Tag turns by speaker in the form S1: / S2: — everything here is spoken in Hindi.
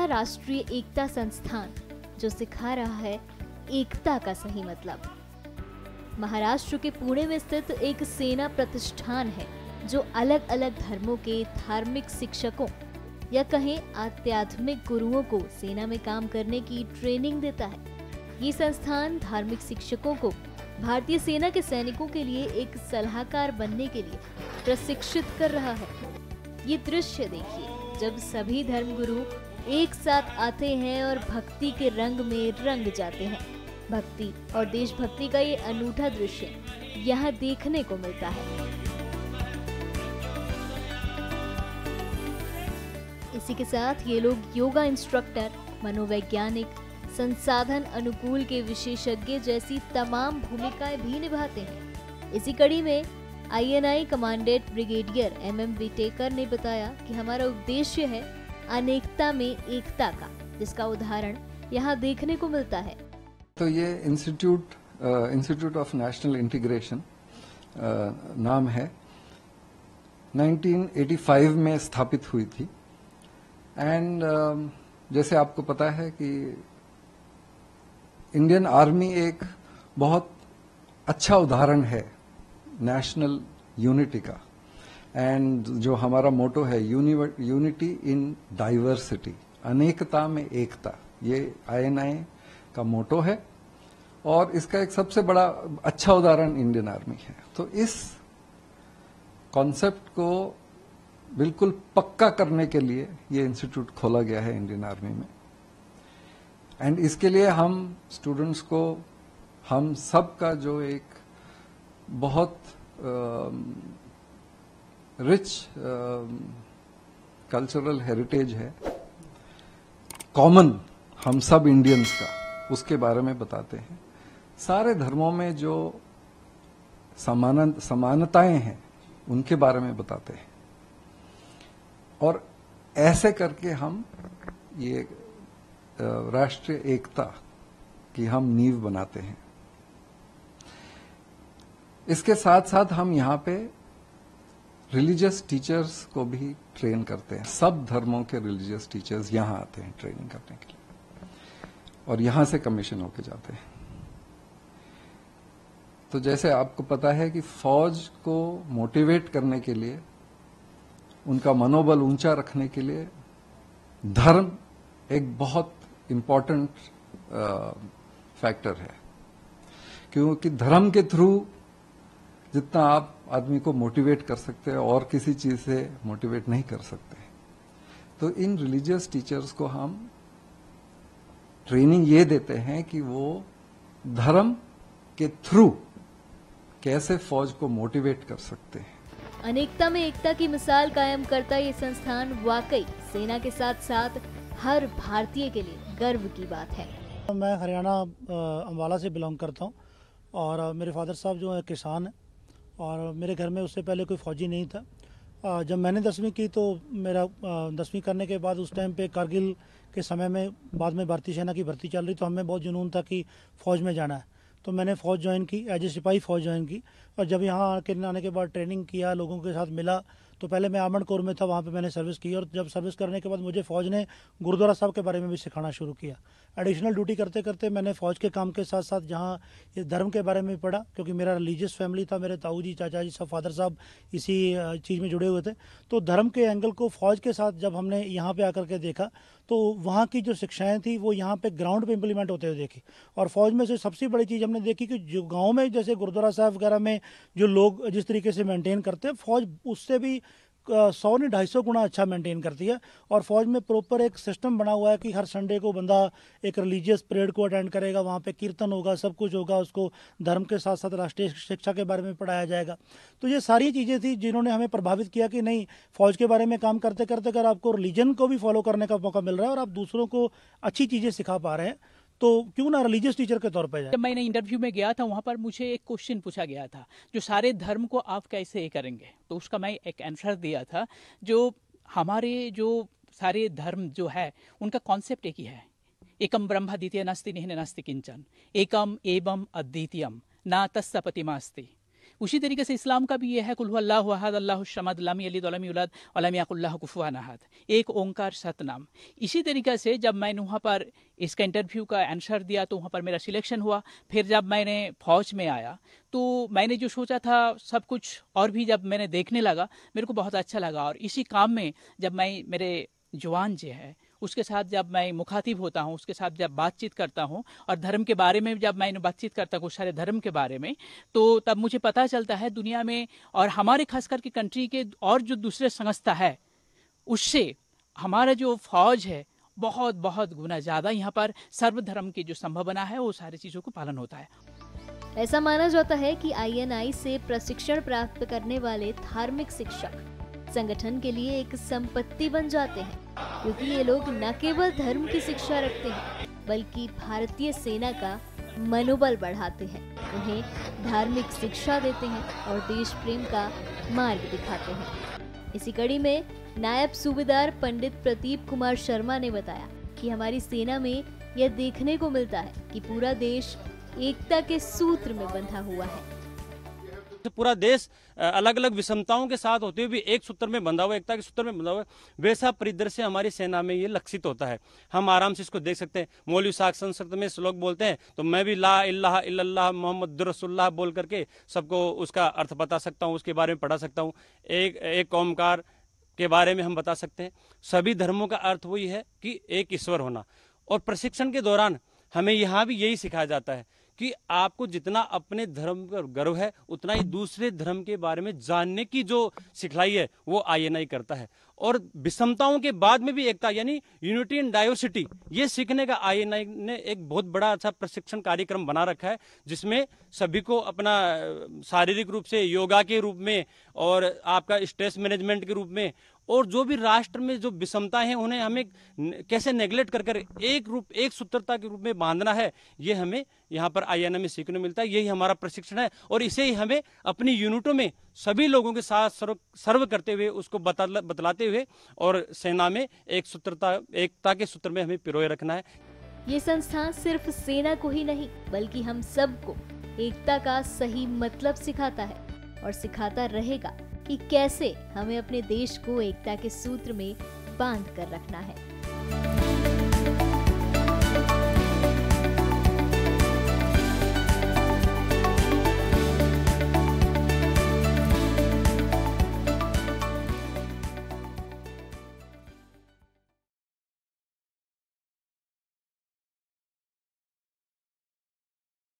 S1: पहला राष्ट्रीय एकता संस्थान जो सिखा रहा है एकता का सही मतलब। महाराष्ट्र के पुणे में स्थित एक सेना प्रतिष्ठान है जो अलग अलग धर्मों के धार्मिक शिक्षकों या कहें आध्यात्मिक गुरुओं को सेना में काम करने की ट्रेनिंग देता है। ये संस्थान धार्मिक शिक्षकों को भारतीय सेना के सैनिकों के लिए एक सलाहकार बनने के लिए प्रशिक्षित कर रहा है। ये दृश्य देखिए, जब सभी धर्मगुरु एक साथ आते हैं और भक्ति के रंग में रंग जाते हैं। भक्ति और देशभक्ति का ये अनूठा दृश्य यहाँ देखने को मिलता है। इसी के साथ ये लोग योगा इंस्ट्रक्टर, मनोवैज्ञानिक, संसाधन अनुकूल के विशेषज्ञ जैसी तमाम भूमिकाएं भी निभाते हैं। इसी कड़ी में INI commandant brigadier MM Whitaker ने बताया कि हमारा उद्देश्य है अनेकता में एकता का, जिसका उदाहरण यहाँ देखने को मिलता है।
S2: तो ये इंस्टीट्यूट ऑफ नेशनल इंटीग्रेशन नाम है, 1985 में स्थापित हुई थी। एंड जैसे आपको पता है कि इंडियन आर्मी एक बहुत अच्छा उदाहरण है नेशनल यूनिटी का। एंड जो हमारा मोटो है यूनिटी इन डाइवर्सिटी, अनेकता में एकता, ये INI का मोटो है और इसका एक सबसे बड़ा अच्छा उदाहरण इंडियन आर्मी है। तो इस कॉन्सेप्ट को बिल्कुल पक्का करने के लिए ये इंस्टीट्यूट खोला गया है इंडियन आर्मी में। एंड इसके लिए हम स्टूडेंट्स को, हम सब का जो एक बहुत रिच कल्चरल हेरिटेज है, कॉमन हम सब इंडियंस का, उसके बारे में बताते हैं। सारे धर्मों में जो समानताएं हैं उनके बारे में बताते हैं और ऐसे करके हम ये राष्ट्रीय एकता की हम नींव बनाते हैं। इसके साथ साथ हम यहाँ पे रिलीजियस टीचर्स को भी ट्रेन करते हैं। सब धर्मों के रिलीजियस टीचर्स यहाँ आते हैं ट्रेनिंग करने के लिए और यहाँ से कमीशन होके जाते हैं। तो जैसे आपको पता है कि फौज को मोटिवेट करने के लिए, उनका मनोबल ऊंचा रखने के लिए धर्म एक बहुत इंपॉर्टेंट फैक्टर है, क्योंकि धर्म के थ्रू जितना आप आदमी को मोटिवेट कर सकते हैं और किसी चीज से मोटिवेट नहीं कर सकते। तो इन रिलीजियस टीचर्स को हम ट्रेनिंग ये देते हैं कि वो धर्म के थ्रू कैसे फौज को मोटिवेट कर सकते हैं।
S1: अनेकता में एकता की मिसाल कायम करता ये संस्थान वाकई सेना के साथ साथ हर भारतीय के लिए गर्व की बात है।
S3: मैं हरियाणा अम्बाला से बिलोंग करता हूँ और मेरे फादर साहब जो है किसान हैं और मेरे घर में उससे पहले कोई फौजी नहीं था। जब मैंने 10वीं की तो मेरा 10वीं करने के बाद उस टाइम पे कारगिल के समय में बाद में भारतीय सेना की भर्ती चल रही, तो हमें बहुत जुनून था कि फ़ौज में जाना है। तो मैंने फ़ौज ज्वाइन की, एज ए सिपाही फ़ौज ज्वाइन की और जब यहाँ आने के बाद ट्रेनिंग किया, लोगों के साथ मिला, तो पहले मैं आर्मड कोर में था, वहाँ पे मैंने सर्विस की और जब सर्विस करने के बाद मुझे फ़ौज ने गुरुद्वारा साहब के बारे में भी सिखाना शुरू किया। एडिशनल ड्यूटी करते करते मैंने फ़ौज के काम के साथ साथ जहाँ इस धर्म के बारे में पढ़ा, क्योंकि मेरा रिलीजियस फैमिली था, मेरे ताऊ जी, चाचा जी, सब फादर साहब इसी चीज़ में जुड़े हुए थे। तो धर्म के एंगल को फ़ौज के साथ जब हमने यहाँ पर आकर के देखा तो वहाँ की जो शिक्षाएँ थी वो यहाँ पर ग्राउंड पर इम्प्लीमेंट होते हुए देखी। और फ़ौज में से सबसे बड़ी चीज़ हमने देखी कि जो गाँव में जैसे गुरुद्वारा साहब वगैरह में जो लोग जिस तरीके से मेंटेन करते हैं, फ़ौज उससे भी 100 नहीं 250 गुना अच्छा मेंटेन करती है। और फौज में प्रॉपर एक सिस्टम बना हुआ है कि हर संडे को बंदा एक रिलीजियस परेड को अटेंड करेगा, वहाँ पे कीर्तन होगा, सब कुछ होगा, उसको धर्म के साथ साथ राष्ट्रीय शिक्षा के बारे में पढ़ाया जाएगा। तो ये सारी चीज़ें थी जिन्होंने हमें प्रभावित किया कि नहीं, फौज के बारे में काम करते करते अगर आपको रिलीजन को भी फॉलो करने का मौका मिल रहा है और आप दूसरों को अच्छी चीज़ें सिखा पा रहे हैं, तो क्यों ना रिलीजियस टीचर के तौर पे जाए।
S4: जब मैंने इंटरव्यू में गया था, वहाँ पर मुझे एक क्वेश्चन पूछा गया था, जो सारे धर्म को आप कैसे करेंगे, तो उसका मैं एक आंसर दिया था, जो हमारे जो सारे धर्म जो है उनका कॉन्सेप्ट एक ही है, एकम ब्रह्म द्वितीय नास्ति नेह नास्ति किंचन, एकम एवं अद्वितीयम ना तस्य प्रतिमास्ति। उसी तरीके से इस्लाम का भी ये है, कुल हुवल्लाहु अहद अल्लाहुस समद लम यलिद वलम यूलद वलम यकुल लहु कुफुवन अहद, एक ओंकार सतनाम। इसी तरीके से जब मैंने वहाँ पर इसका इंटरव्यू का आंसर दिया तो वहाँ पर मेरा सिलेक्शन हुआ। फिर जब मैंने फौज में आया तो मैंने जो सोचा था सब कुछ और भी जब मैंने देखने लगा मेरे को बहुत अच्छा लगा। और इसी काम में जब मैं मेरे जवान जो है उसके साथ जब मैं मुखातिब होता हूँ, उसके साथ जब बातचीत करता हूँ और धर्म के बारे में जब मैं बातचीत करता हूँ, सारे धर्म के बारे में, तो तब मुझे पता चलता है दुनिया में और हमारे खास करके कंट्री के और जो दूसरे संस्था है उससे हमारा जो फौज है बहुत बहुत गुना ज़्यादा यहाँ पर सर्वधर्म की जो संभावना है वो सारी चीज़ों को पालन होता है।
S1: ऐसा माना जाता है कि INI से प्रशिक्षण प्राप्त करने वाले धार्मिक शिक्षक संगठन के लिए एक संपत्ति बन जाते हैं, क्योंकि ये लोग न केवल धर्म की शिक्षा रखते हैं बल्कि भारतीय सेना का मनोबल बढ़ाते हैं, उन्हें धार्मिक शिक्षा देते हैं और देश प्रेम का मार्ग दिखाते हैं। इसी कड़ी में नायब सूबेदार पंडित प्रदीप कुमार शर्मा ने बताया कि हमारी सेना में यह देखने को मिलता है कि पूरा देश एकता के सूत्र में बंधा हुआ है।
S5: पूरा देश अलग अलग विषमताओं के साथ होते हुए भी एक सूत्र में बंधा हुआ, एकता के सूत्र में बंधा हुआ, वैसा परिदृश्य हमारी सेना में ये लक्षित होता है। हम आराम से इसको देख सकते हैं। मौलवी साख संस्कृत में श्लोक बोलते हैं तो मैं भी ला इलाहा इल्लल्लाह मोहम्मद रसूलुल्लाह बोल करके सबको उसका अर्थ बता सकता हूँ, उसके बारे में पढ़ा सकता हूँ। एक ओमकार के बारे में हम बता सकते हैं। सभी धर्मों का अर्थ वही है कि एक ईश्वर होना। और प्रशिक्षण के दौरान हमें यहाँ भी यही सिखाया जाता है कि आपको जितना अपने धर्म पर गर्व है उतना ही दूसरे धर्म के बारे में जानने की जो सिखलाई है वो INI करता है। और विषमताओं के बाद में भी एकता यानी यूनिटी इन डाइवर्सिटी, ये सीखने का INI ने एक बहुत बड़ा अच्छा प्रशिक्षण कार्यक्रम बना रखा है, जिसमें सभी को अपना शारीरिक रूप से योगा के रूप में और आपका स्ट्रेस मैनेजमेंट के रूप में और जो भी राष्ट्र में जो विषमताएं हैं उन्हें हमें कैसे नेग्लेक्ट कर एक सूत्रता के रूप में बांधना है, ये हमें यहाँ पर INI में सीखने मिलता है। यही हमारा प्रशिक्षण है और इसे ही हमें अपनी यूनिटों में सभी लोगों के साथ सर्व करते हुए उसको बतलाते हुए और सेना में एकता के सूत्र में हमें पिरोए रखना है।
S1: ये संस्थान सिर्फ सेना को ही नहीं बल्कि हम सबको एकता का सही मतलब सिखाता है और सिखाता रहेगा कि कैसे हमें अपने देश को एकता के सूत्र में बांध कर रखना है।